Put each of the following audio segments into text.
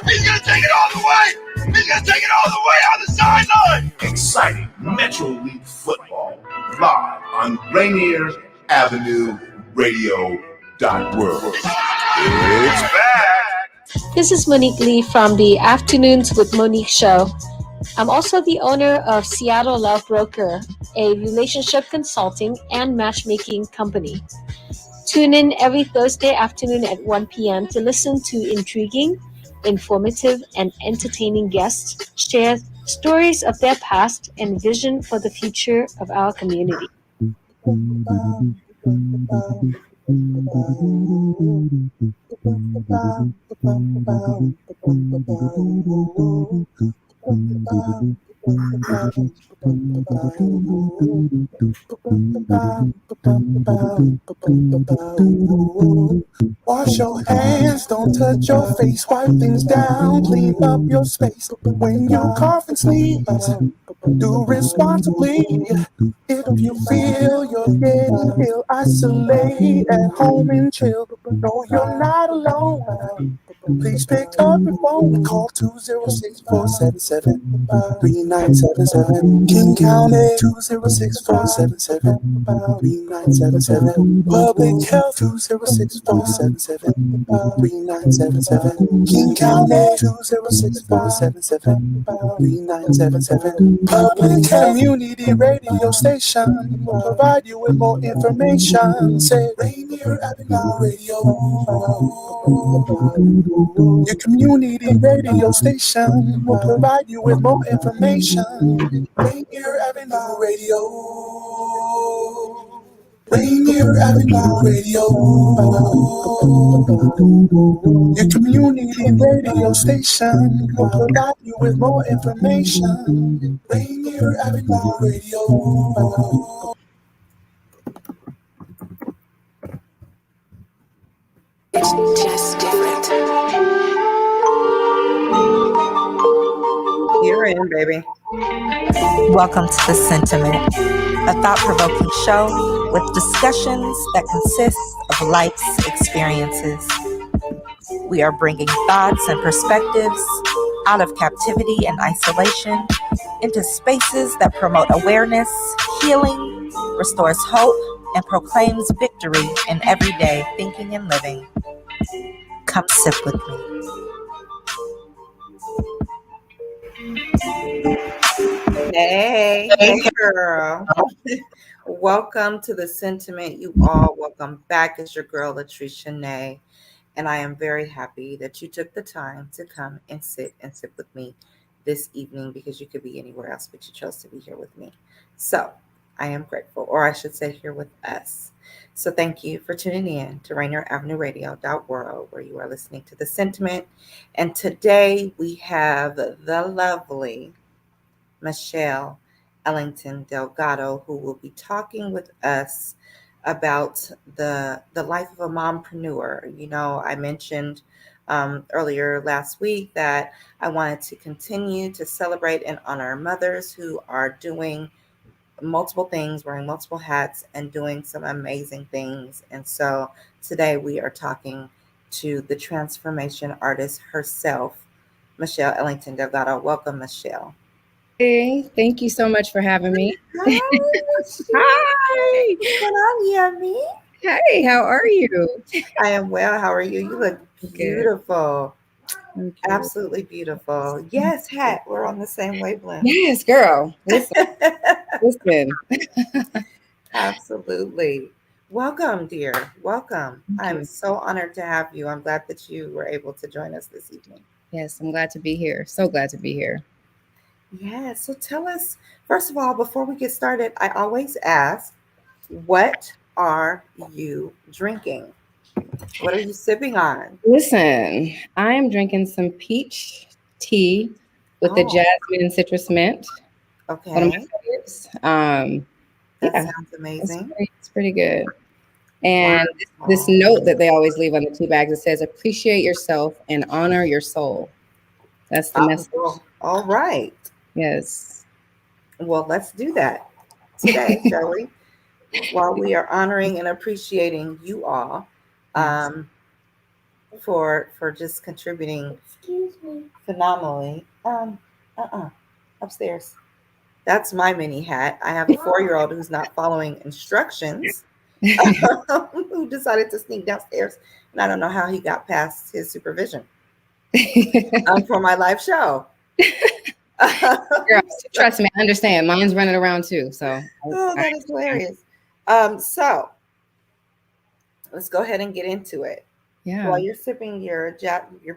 He's going to take it all the way. He's going to take it all the way on the sideline. Exciting Metro League football live on Rainier Avenue Radio World. It's back. This is Monique Lee from the Afternoons with Monique show. I'm also the owner of Seattle Love Broker, a relationship consulting and matchmaking company. Tune in every Thursday afternoon at 1 p.m. to listen to intriguing, informative, and entertaining guests share stories of their past and vision for the future of our community. Wash your hands, don't touch your face, wipe things down, clean up your space. When you cough and sneeze, do responsibly. If you feel you're getting ill, isolate at home and chill. No, you're not alone. Please pick up your phone and call 206-477-3977. King County 206-477-3977. Public Health 206-477-3977. King County 206-477-3977. Public Health Community Radio Station will provide you with more information. Say Rainier Avenue Radio. Your community radio station will provide you with more information. Rainier Avenue Radio. Rainier Avenue Radio. Your community radio station will provide you with more information. Rainier Avenue Radio. It's just different. You're in, baby. Welcome to The Sentiment, a thought-provoking show with discussions that consist of life's experiences. We are bringing thoughts and perspectives out of captivity and isolation into spaces that promote awareness, healing, restores hope, and proclaims victory in everyday thinking and living. Come sip with me. Hey girl. Welcome to The Sentiment, you all. Welcome back. It's your girl, Latrice Chenee. And I am very happy that you took the time to come and sit with me this evening, because you could be anywhere else, but you chose to be here with me. So I am grateful, or I should say here with us. So thank you for tuning in to Rainier Avenue Radio World, where you are listening to The Sentiment. And today we have the lovely Michelle Ellington Delgado, who will be talking with us about the life of a mompreneur. You know, I mentioned earlier last week that I wanted to continue to celebrate and honor mothers who are doing multiple things, wearing multiple hats, and doing some amazing things. And so today we are talking to the transformation artist herself, Michelle Ellington Delgado. Welcome, Michelle. Hey, thank you so much for having me. Hi. Hi. What's going on, Yummy? Hey, how are you? I am well. How are you? You look beautiful. Absolutely beautiful. Yes, hat. We're on the same wavelength. Yes, girl. Listen. Absolutely. Welcome, dear. Welcome. I'm you. so honored to have you. I'm glad that you were able to join us this evening. Yes, I'm glad to be here. So glad to be here. Yeah. So tell us, first of all, before we get started, I always ask, what are you drinking? What are you sipping on? Listen, I am drinking some peach tea with the jasmine citrus mint. Okay. One of my favorites. That sounds amazing. It's pretty good. And this note that they always leave on the tea bags, it says, appreciate yourself and honor your soul. That's the message. All right. Yes. Well, let's do that today, shall we? While we are honoring and appreciating you all, for just contributing phenomenally. Upstairs. That's my mini hat. I have a 4-year-old who's not following instructions, who decided to sneak downstairs, and I don't know how he got past his supervision for my live show. Girl, trust me, I understand. Mine's running around too. So that is hilarious. So let's go ahead and get into it. Yeah. While you're sipping your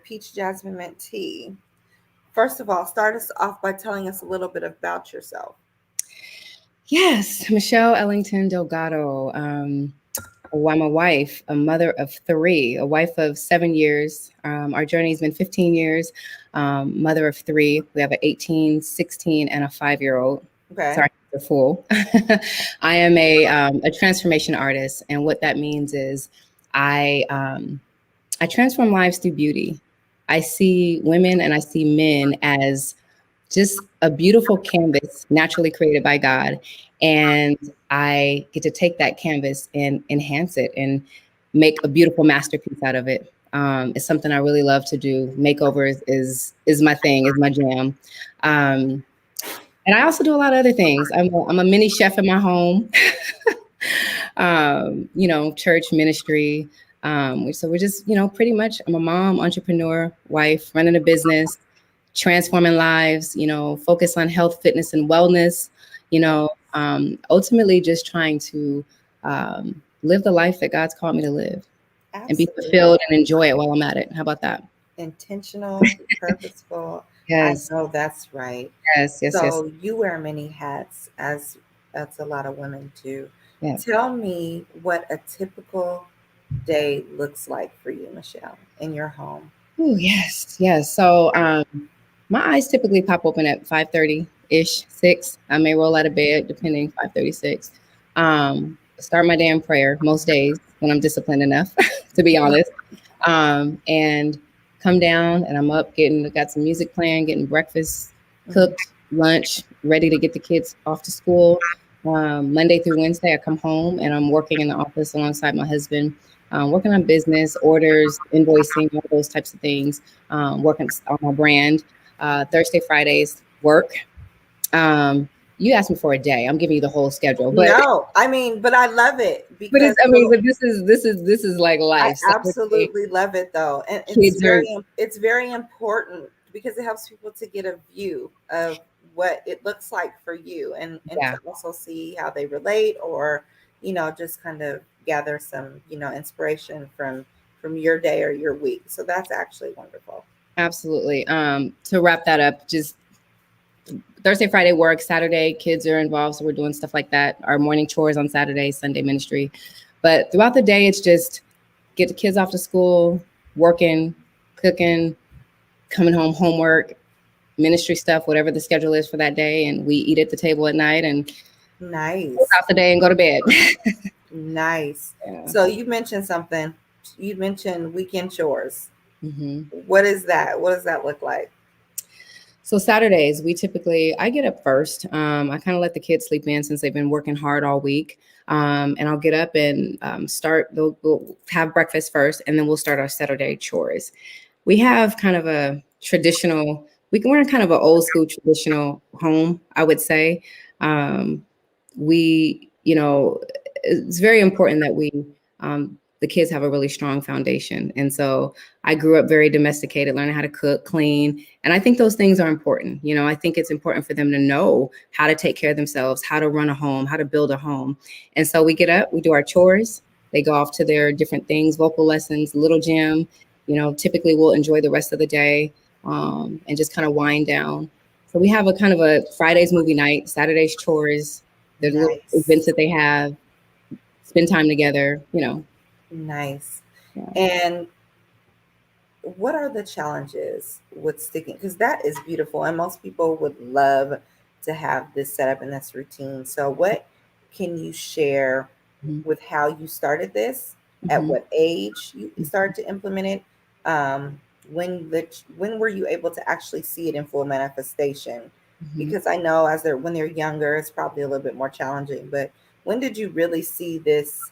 peach jasmine mint tea, first of all, start us off by telling us a little bit about yourself. Yes, Michelle Ellington Delgado. I'm a wife, a mother of 3, a wife of 7 years. Our journey's been 15 years. Mother of 3. We have an 18, 16, and a 5-year-old. Okay. Sorry, the fool. I am a transformation artist, and what that means is I transform lives through beauty. I see women and I see men as just a beautiful canvas naturally created by God. And I get to take that canvas and enhance it and make a beautiful masterpiece out of it. It's something I really love to do. Makeovers is my thing, is my jam. And I also do a lot of other things. I'm a mini chef in my home, church ministry. So we're just, pretty much, I'm a mom, entrepreneur, wife, running a business, transforming lives, focus on health, fitness, and wellness, ultimately just trying to live the life that God's called me to live. Absolutely. And be fulfilled and enjoy it while I'm at it. How about that? Intentional, purposeful. Yes. I know that's right. Yes. So you wear many hats, as that's a lot of women do. Yeah. Tell me what a typical day looks like for you, Michelle, in your home. Oh, yes. So my eyes typically pop open at 5:30-ish, 6. I may roll out of bed, depending, 5:36. Start my day in prayer most days when I'm disciplined enough, to be honest. And come down and I'm up got some music playing, getting breakfast cooked, lunch, ready to get the kids off to school. Monday through Wednesday, I come home and I'm working in the office alongside my husband, working on business, orders, invoicing, all those types of things, working on my brand. Thursday, Fridays, work. You asked me for a day. I'm giving you the whole schedule. But no, but I love it because this is like life. I absolutely love it though, and it's very important because it helps people to get a view of what it looks like for you, and to also see how they relate, or just kind of gather some inspiration from your day or your week. So that's actually wonderful. Absolutely. To wrap that up, just Thursday, Friday work, Saturday, kids are involved. So we're doing stuff like that. Our morning chores on Saturday, Sunday ministry. But throughout the day, it's just get the kids off to school, working, cooking, coming home, homework, ministry stuff, whatever the schedule is for that day. And we eat at the table at night and nice out the day and go to bed. Nice. Yeah. So you mentioned something. You mentioned weekend chores. Mm-hmm. What is that? What does that look like? So Saturdays, I get up first. I kind of let the kids sleep in since they've been working hard all week. And I'll get up and we'll have breakfast first, and then we'll start our Saturday chores. We have kind of a traditional, we're in kind of an old school traditional home, I would say. It's very important that the kids have a really strong foundation. And so I grew up very domesticated, learning how to cook, clean. And I think those things are important. I think it's important for them to know how to take care of themselves, how to run a home, how to build a home. And so we get up, we do our chores. They go off to their different things, vocal lessons, little gym. Typically we'll enjoy the rest of the day and just kind of wind down. So we have a kind of a Friday's movie night, Saturday's chores, the little events that they have, spend time together, Nice. Yeah. And what are the challenges with sticking? Because that is beautiful, and most people would love to have this setup and this routine. So what can you share with how you started this? At what age you started to implement it? When were you able to actually see it in full manifestation? Because I know when they're younger, it's probably a little bit more challenging. But when did you really see this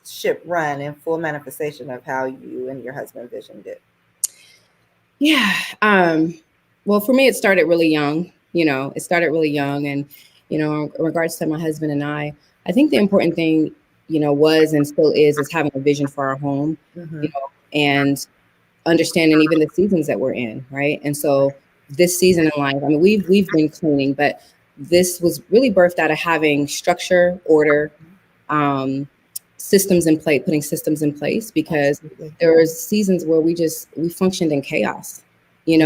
ship run in full manifestation of how you and your husband visioned it? Yeah. Well, for me, it started really young. And, in regards to my husband and I think the important thing, was and still is having a vision for our home, and understanding even the seasons that we're in, right? And so this season in life, I mean, we've been cleaning, but this was really birthed out of having structure, order, systems in place, putting systems in place, because there was seasons where we functioned in chaos, and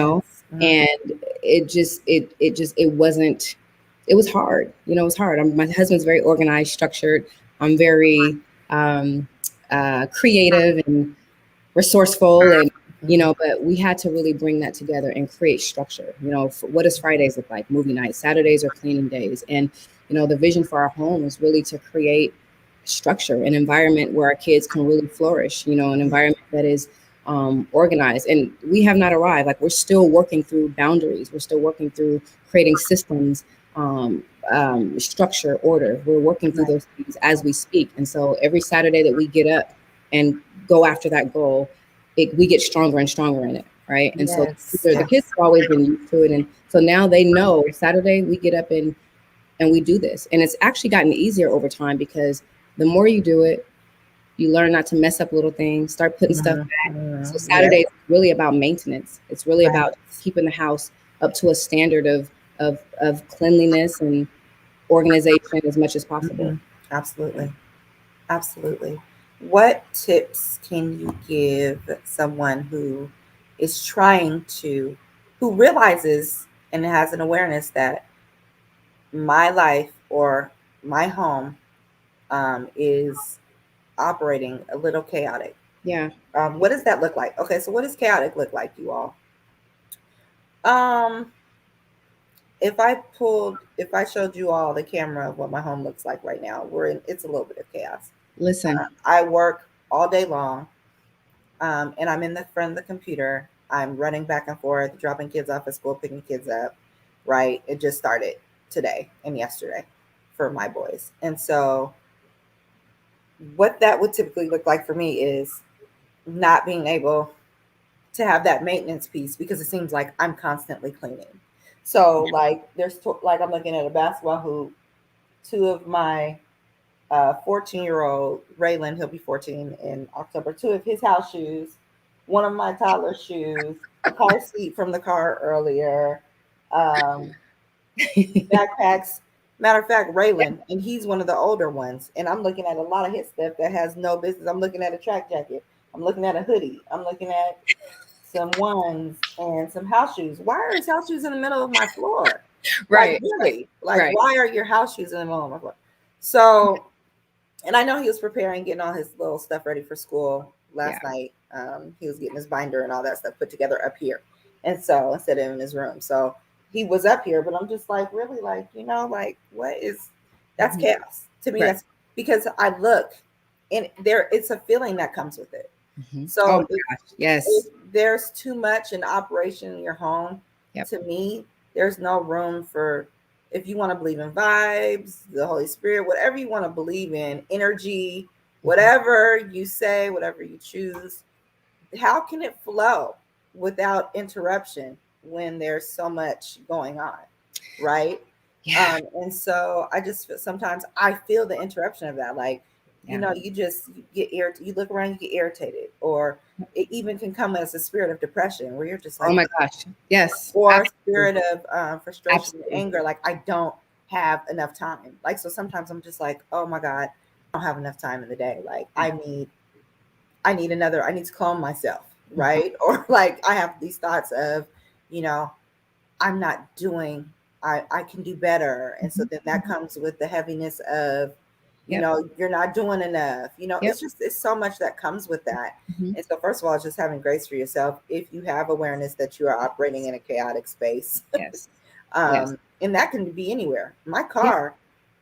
it was hard. It was hard. My husband's very organized, structured. I'm very creative and resourceful, and but we had to really bring that together and create structure. What does Fridays look like? Movie nights. Saturdays are cleaning days. And the vision for our home is really to create structure, an environment where our kids can really flourish, an environment that is organized. And we have not arrived. Like, we're still working through boundaries. We're still working through creating systems, structure, order. We're working through those things as we speak. And so every Saturday that we get up and go after that goal, we get stronger and stronger in it, right? And so the kids have always been used to it. And so now they know Saturday we get up and we do this. And it's actually gotten easier over time, because the more you do it, you learn not to mess up little things, start putting stuff back. So Saturday is really about maintenance. It's really about keeping the house up to a standard of cleanliness and organization as much as possible. Absolutely. Absolutely. What tips can you give someone who is who realizes and has an awareness that my life or my home is operating a little chaotic? Yeah. What does that look like? Okay, so what does chaotic look like, you all? If I showed you all the camera of what my home looks like right now, it's a little bit of chaos. Listen, I work all day long, and I'm in the front of the computer. I'm running back and forth, dropping kids off at school, picking kids up, right? It just started today and yesterday for my boys. And so what that would typically look like for me is not being able to have that maintenance piece, because it seems like I'm constantly cleaning. So like I'm looking at a basketball hoop, two of my 14-year-old Raylan, he'll be 14 in October, two of his house shoes, one of my toddler shoes, a car seat from the car earlier, backpacks. Matter of fact, Raylan, and he's one of the older ones, and I'm looking at a lot of his stuff that has no business. I'm looking at a track jacket. I'm looking at a hoodie. I'm looking at some ones and some house shoes. Why are his house shoes in the middle of my floor? Right. Like, really? Like, why are your house shoes in the middle of my floor? So, and I know he was preparing, getting all his little stuff ready for school last night. He was getting his binder and all that stuff put together up here. And so instead of in his room. So he was up here, but I'm just like, really, like, like, that's chaos to me. Right. That's because I look and it's a feeling that comes with it. So if there's too much in operation in your home, to me, there's no room for, if you want to believe in vibes, the Holy Spirit, whatever you want to believe in, energy, whatever you say, whatever you choose, how can it flow without interruption when there's so much going on, right? Yeah. And so sometimes I feel the interruption of that. Like, you get irritated, you look around, you get irritated, or it even can come as a spirit of depression where you're just like, oh my gosh, yes. Or a spirit of frustration and anger. Like, I don't have enough time. Like, so sometimes I'm just like, oh my God, I don't have enough time in the day. Like, I need to clone myself, right? Or like, I have these thoughts of, I'm not doing, I can do better. And so then that comes with the heaviness of, you're not doing enough. It's so much that comes with that. And so first of all, it's just having grace for yourself. If you have awareness that you are operating in a chaotic space, and that can be anywhere. My car,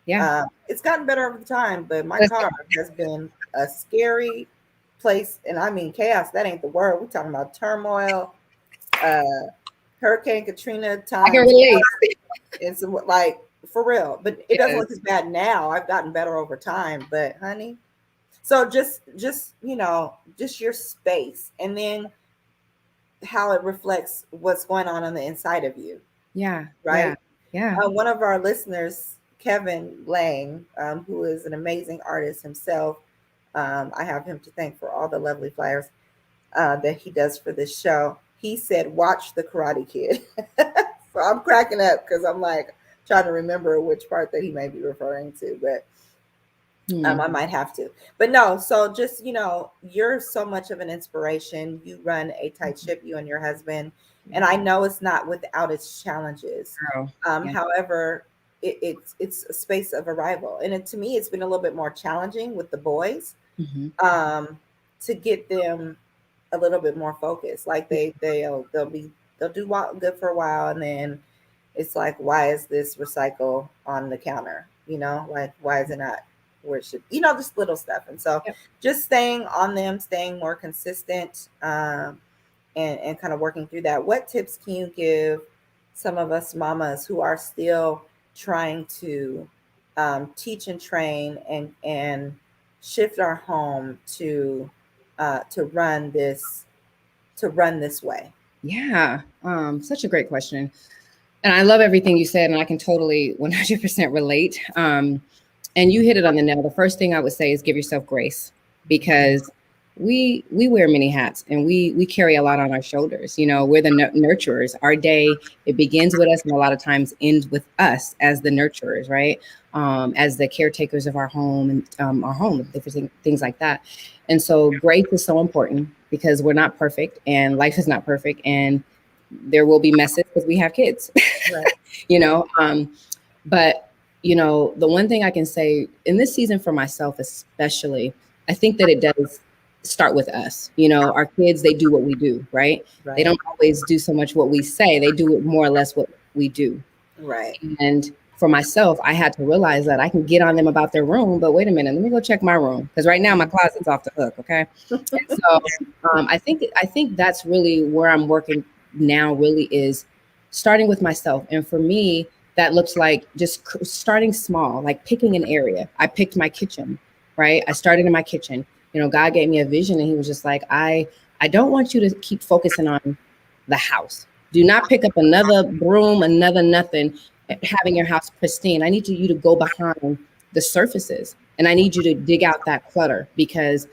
it's gotten better over time, but my car has been a scary place. And I mean, chaos, that ain't the word. We're talking about turmoil, Hurricane Katrina time. I can relate. It's like, for real, but it doesn't look as bad now. I've gotten better over time, but honey, So just just your space, and then how it reflects what's going on the inside of you. Yeah. Right. Yeah. One of our listeners, Kevin Lang, who is an amazing artist himself. I have him to thank for all the lovely flyers that he does for this show. He said, "Watch the Karate Kid." So I'm cracking up because I'm like trying to remember which part that he may be referring to, but I might have to. But no, so just, you're so much of an inspiration. You run a tight ship, you and your husband. And I know it's not without its challenges. However, it's a space of arrival. And to me, it's been a little bit more challenging with the boys to get them a little bit more focused. Like they'll do good for a while, and then it's like, why is this recycle on the counter? Like, why is it not where it should? Just little stuff. And so just staying on them, staying more consistent, and kind of working through that. What tips can you give some of us mamas who are still trying to teach and train and shift our home to run this way? Yeah. Such a great question. And I love everything you said, and I can totally 100% relate. And you hit it on the nail. The first thing I would say is give yourself grace, because we wear many hats, and we carry a lot on our shoulders. We're the nurturers. Our day, it begins with us, and a lot of times ends with us as the nurturers, right? As the caretakers of our home and our home, different things like that. And so grace is so important, because we're not perfect, and life is not perfect, and there will be messes because we have kids, right. But the one thing I can say in this season for myself, especially, I think that it does start with us. Our kids, they do what we do, right? They don't always do so much what we say. They do it more or less what we do. Right. And for myself, I had to realize that I can get on them about their room, but wait a minute, let me go check my room, because right now my closet's off the hook. Okay. And so I think that's really where I'm working now, really, is starting with myself. And for me, that looks like just starting small, like picking an area. I picked my kitchen, right? I started in my kitchen. God gave me a vision, and he was just like, I don't want you to keep focusing on the house. Do not pick up another broom, another nothing, having your house pristine. I need you to go behind the surfaces, and I need you to dig out that clutter, because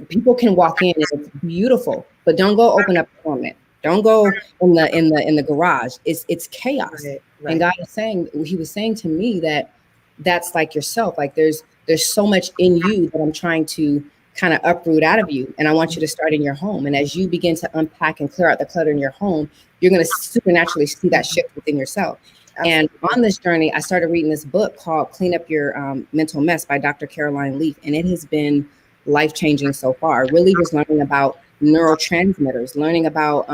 people can walk in and it's beautiful, but don't go open up a dormant. Don't go in the garage. It's chaos. Right. And God is saying, he was saying to me that that's like yourself. Like there's so much in you that I'm trying to kind of uproot out of you. And I want you to start in your home. And as you begin to unpack and clear out the clutter in your home, you're going to supernaturally see that shift within yourself. Absolutely. And on this journey, I started reading this book called Clean Up Your Mental Mess by Dr. Caroline Leaf. And it has been life-changing so far. Really just learning about neurotransmitters, learning about,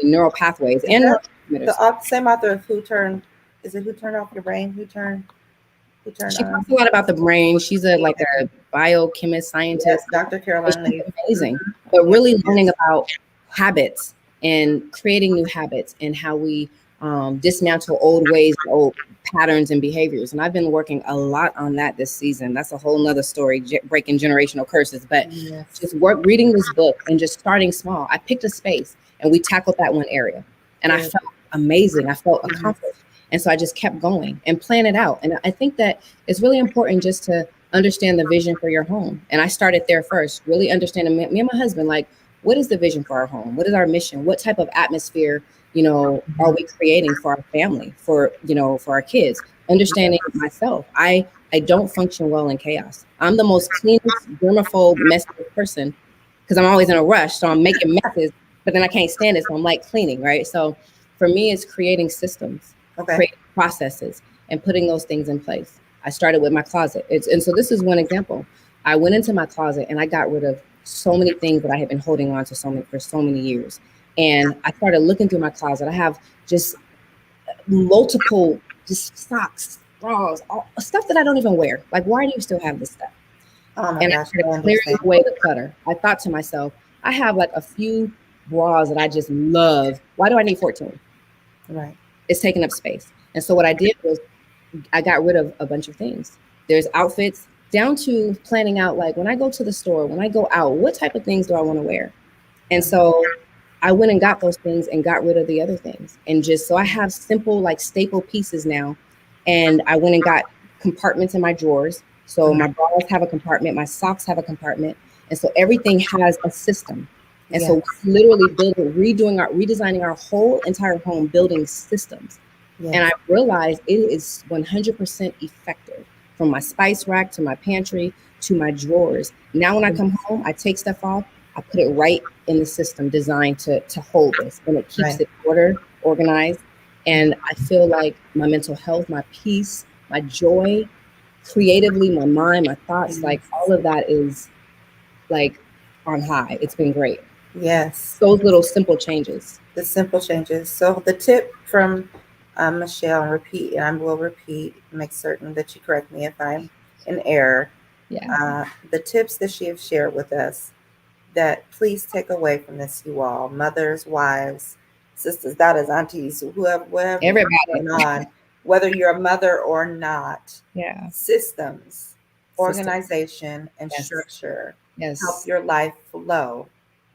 neural pathways and neurotransmitters. The same author of Who Turned Off Your Brain? Who turned She talks a lot about the brain. She's a biochemist, scientist. Yes, Dr. Caroline Leaf. Amazing. But really learning about habits and creating new habits, and how we dismantle old ways, old patterns and behaviors. And I've been working a lot on that this season. That's a whole nother story, breaking generational curses. But just reading this book and just starting small. I picked a space and we tackled that one area. And I felt amazing. I felt accomplished. And so I just kept going and plan it out. And I think that it's really important just to understand the vision for your home. And I started there first, really understanding me and my husband, like, what is the vision for our home? What is our mission? What type of atmosphere, are we creating for our family, for our kids? Understanding myself. I don't function well in chaos. I'm the most cleanest, germaphobe, messy person, because I'm always in a rush. So I'm making messes, but then I can't stand it. So I'm like cleaning, right? So for me, it's creating systems, creating processes, and putting those things in place. I started with my closet. And so this is one example. I went into my closet and I got rid of so many things that I had been holding on to for so many years. And I started looking through my closet. I have just multiple socks, bras, stuff that I don't even wear. Like, why do you still have this stuff? And I started clearing away the clutter. I thought to myself, I have like a few bras that I just love. Why do I need 14? Right. It's taking up space. And so what I did was I got rid of a bunch of things. There's outfits down to planning out, like when I go to the store, when I go out, what type of things do I want to wear? And so I went and got those things and got rid of the other things. And just so I have simple, like staple pieces now. And I went and got compartments in my drawers. So my bras have a compartment, my socks have a compartment. And so everything has a system. And so we're literally redesigning our whole entire home, building systems. Yes. And I realized it is 100% effective, from my spice rack to my pantry to my drawers. Now when I come home, I take stuff off, I put it right in the system designed to hold this, and it keeps it organized. And I feel like my mental health, my peace, my joy, creatively, my mind, my thoughts, like all of that is like on high. It's been great. Yes. Those little simple changes. The simple changes. So the tip from Michelle, and I will repeat, make certain that you correct me if I'm in error. Yeah. The tips that she has shared with us, that please take away from this, you all, mothers, wives, sisters, daughters, aunties, whoever, everybody going on, whether you're a mother or not. Yeah. Systems, organization, and structure help your life flow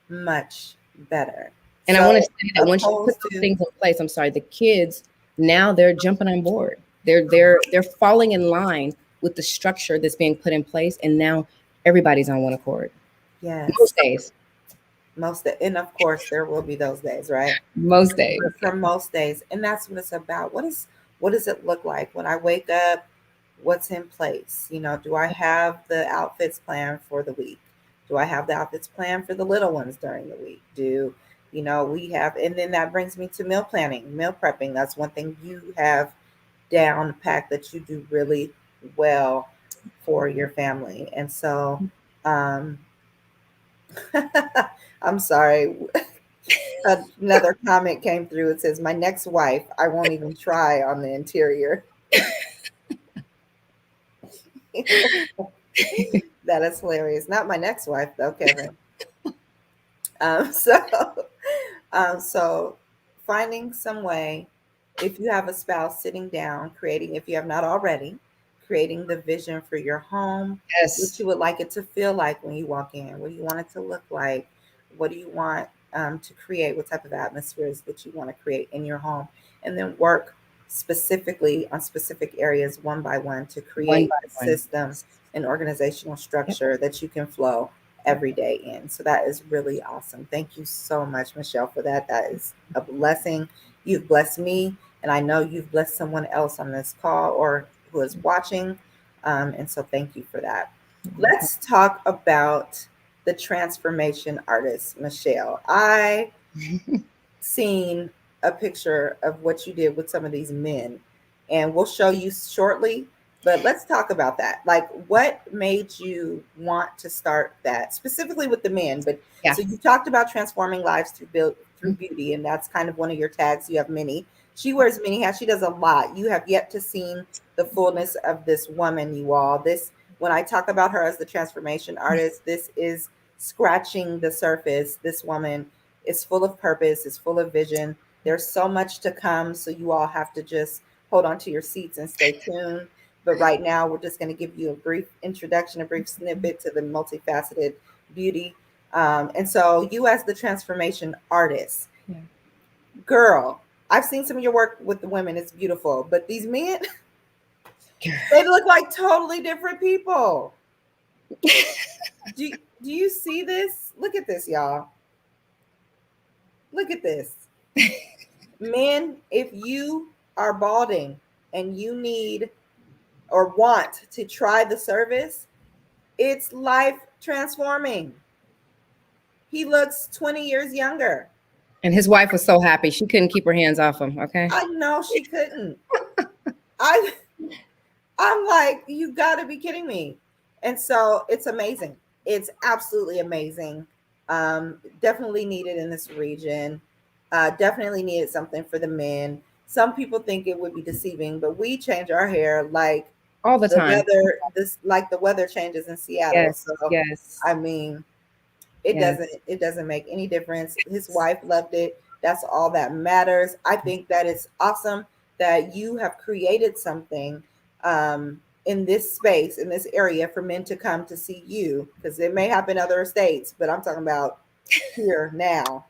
much better. And I want to say that once you put those things in place, I'm sorry, the kids now they're jumping on board. They're falling in line with the structure that's being put in place, and now everybody's on one accord. Yes. Most days. And of course there will be those days, right? Most days. But for most days. And that's what it's about. What does it look like when I wake up? What's in place? You know, do I have the outfits planned for the week? Do I have the outfits planned for the little ones during the week? We have, and then that brings me to meal planning, meal prepping. That's one thing you have down packed that you do really well for your family. And so, I'm sorry. Another comment came through. It says, my next wife, I won't even try on the interior. That is hilarious. Not my next wife though, Kevin. So finding some way, if you have a spouse, sitting down, creating, if you have not already, creating the vision for your home, what you would like it to feel like when you walk in, what do you want it to look like, what do you want to create, what type of atmospheres that you want to create in your home, and then work specifically on specific areas one by one to create systems and organizational structure that you can flow every day in. So that is really awesome. Thank you so much, Michelle, for that. That is a blessing. You've blessed me, and I know you've blessed someone else on this call or who is watching. And so thank you for that. Let's talk about the transformation artist, Michelle. I seen a picture of what you did with some of these men, and we'll show you shortly. But let's talk about that. Like, what made you want to start that specifically with the men? But so you talked about transforming lives through beauty, and that's kind of one of your tags. You have many. She wears many hats. She does a lot. You have yet to see the fullness of this woman, you all. This, when I talk about her as the transformation artist, this is scratching the surface. This woman is full of purpose, is full of vision. There's so much to come. So you all have to just hold on to your seats and stay tuned. But right now, we're just going to give you a brief introduction, a brief snippet to the multifaceted beauty. And so you as the transformation artist, girl, I've seen some of your work with the women. It's beautiful. But these men, they look like totally different people. Do you see this? Look at this, y'all. Look at this. Men, if you are balding and you need or want to try the service, it's life transforming. He looks 20 years younger. And his wife was so happy. She couldn't keep her hands off him. Okay. I know she couldn't. I'm like, you gotta be kidding me. And so it's amazing. It's absolutely amazing. Definitely needed in this region. Definitely needed something for the men. Some people think it would be deceiving, but we change our hair like all the time. Like the weather changes in Seattle. Yes, so yes. I mean, it doesn't make any difference. His wife loved it. That's all that matters. I think that it's awesome that you have created something in this space, in this area, for men to come to see you, because it may happen in other states, but I'm talking about here now.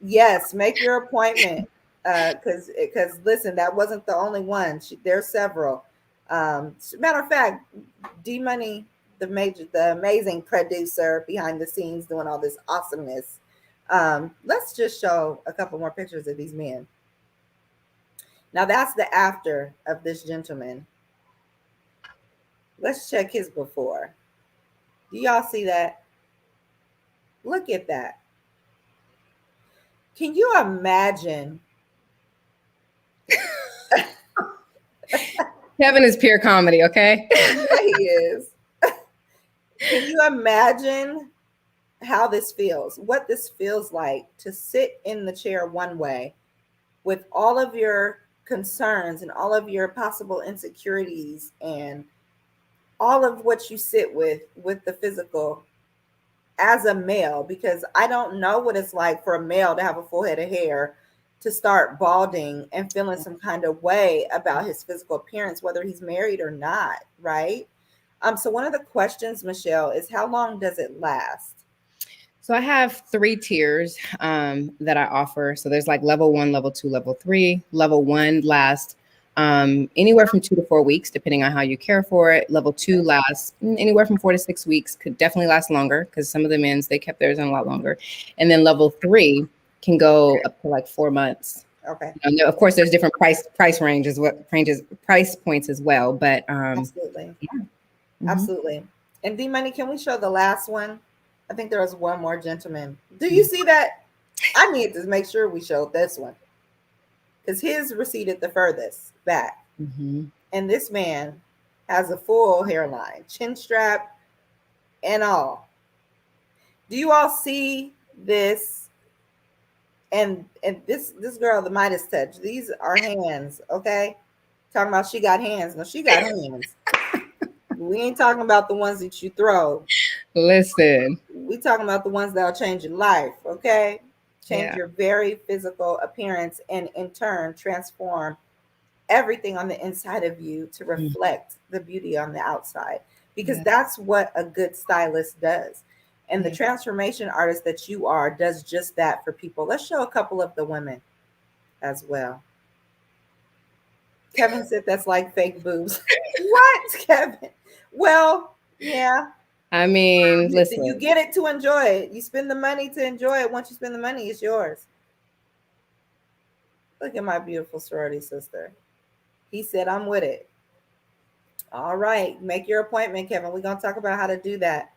Yes, make your appointment, because listen, that wasn't the only one. There's several. Matter of fact, D Money, the amazing producer behind the scenes doing all this awesomeness. Let's just show a couple more pictures of these men. Now that's the after of this gentleman. Let's check his before. Do y'all see that? Look at that. Can you imagine? Kevin is pure comedy, okay? Yeah, he is. Can you imagine how this feels? What this feels like to sit in the chair one way with all of your concerns and all of your possible insecurities and all of what you sit with the physical as a male, because I don't know what it's like for a male to have a full head of hair, to start balding and feeling some kind of way about his physical appearance, whether he's married or not, right? So one of the questions, Michelle, is how long does it last? So I have 3 tiers that I offer. So there's like level 1, level 2, level 3. Level 1 lasts anywhere from 2 to 4 weeks, depending on how you care for it. Level 2 lasts anywhere from 4 to 6 weeks, could definitely last longer, because some of the men's, they kept theirs in a lot longer. And then level 3 can go up to like 4 months. Okay. Of course, there's different price ranges, price points as well. But absolutely. Yeah. Mm-hmm. Absolutely. And D Money, can we show the last one? I think there was one more gentleman. Do you see that? I need to make sure we showed this one, because his receded the furthest back. Mm-hmm. And this man has a full hairline, chin strap and all. Do you all see this? And this girl, the Midas touch, these are hands, okay? Talking about she got hands. No, she got hands. We ain't talking about the ones that you throw. Listen. We talking about the ones that'll change your life, okay? Change your very physical appearance, and in turn transform everything on the inside of you to reflect the beauty on the outside, because that's what a good stylist does. And the transformation artist that you are does just that for people. Let's show a couple of the women as well. Kevin said that's like fake boobs. What, Kevin? Well, yeah. I mean, listen. You get it to enjoy it. You spend the money to enjoy it. Once you spend the money, it's yours. Look at my beautiful sorority sister. He said, I'm with it. All right. Make your appointment, Kevin. We're going to talk about how to do that.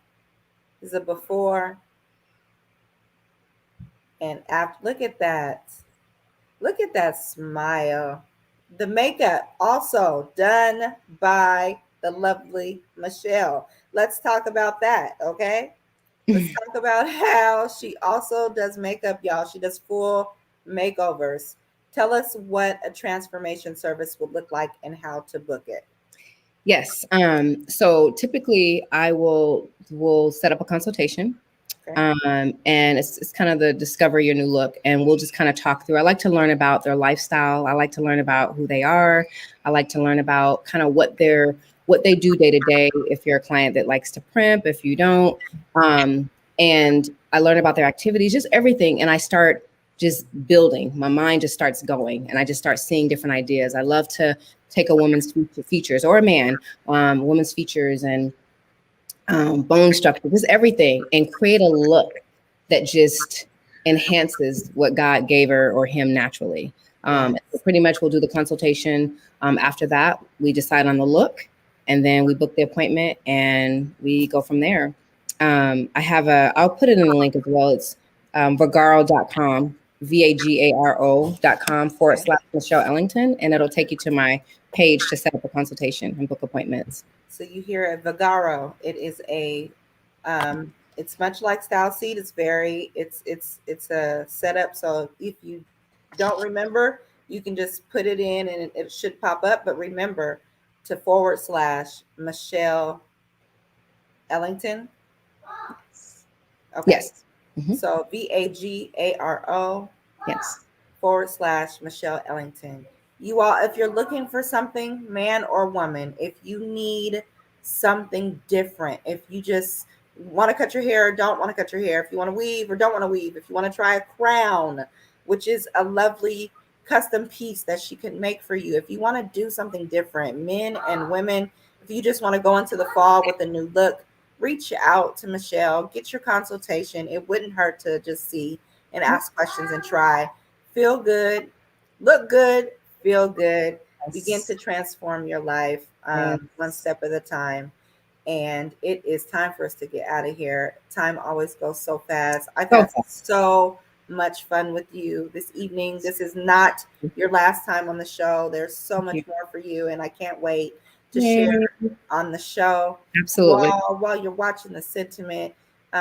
This is a before and after. Look at that. Look at that smile. The makeup also done by the lovely Michelle. Let's talk about that, okay? Let's talk about how she also does makeup, y'all. She does full makeovers. Tell us what a transformation service would look like and how to book it. Yes. So typically I will set up a consultation. Okay. And it's kind of the discover your new look, and we'll just kind of talk through. I like to learn about their lifestyle. I like to learn about who they are. I like to learn about kind of what they do day to day. If you're a client that likes to primp, if you don't, and I learn about their activities, just everything. And I start just building. My mind just starts going, and I just start seeing different ideas. I love to take a woman's features, or a man, woman's features and bone structure, just everything, and create a look that just enhances what God gave her or him naturally. So pretty much we'll do the consultation. After that, we decide on the look, and then we book the appointment and we go from there. I'll put it in the link as well. It's vagaro.com, vagaro.com/Michelle Ellington, and it'll take you to my page to set up a consultation and book appointments. So you hear at Vagaro, it is it's much like Style Seed. It's a setup. So if you don't remember, you can just put it in and it should pop up. But remember to /Michelle Ellington. Okay. Yes. Mm-hmm. So VAGARO. Yes. /Michelle Ellington. You all, if you're looking for something, man or woman, if you need something different, if you just want to cut your hair or don't want to cut your hair, if you want to weave or don't want to weave, if you want to try a crown, which is a lovely custom piece that she can make for you, if you want to do something different, men and women, if you just want to go into the fall with a new look, reach out to Michelle, get your consultation. It wouldn't hurt to just see and ask questions and try. Feel good, look good, feel good, begin to transform your life one step at a time. And it is time for us to get out of here. Time always goes so fast. I've had so much fun with you this evening. This is not your last time on the show. There's so much more for you, and I can't wait to share on the show. Absolutely. While you're watching the sentiment,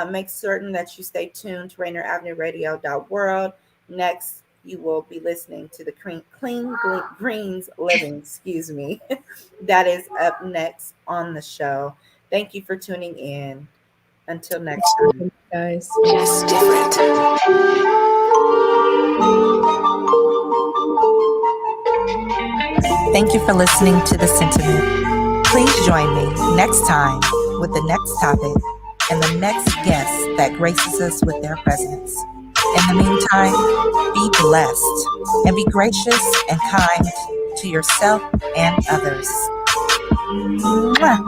make certain that you stay tuned to Rainier Avenue Radio.world. Next, you will be listening to the Clean Greens Living, excuse me. That is up next on the show. Thank you for tuning in. Until next time, guys. Just different. Thank you for listening to The Sentiment. Please join me next time with the next topic and the next guest that graces us with their presence. In the meantime, be blessed and be gracious and kind to yourself and others. Mwah.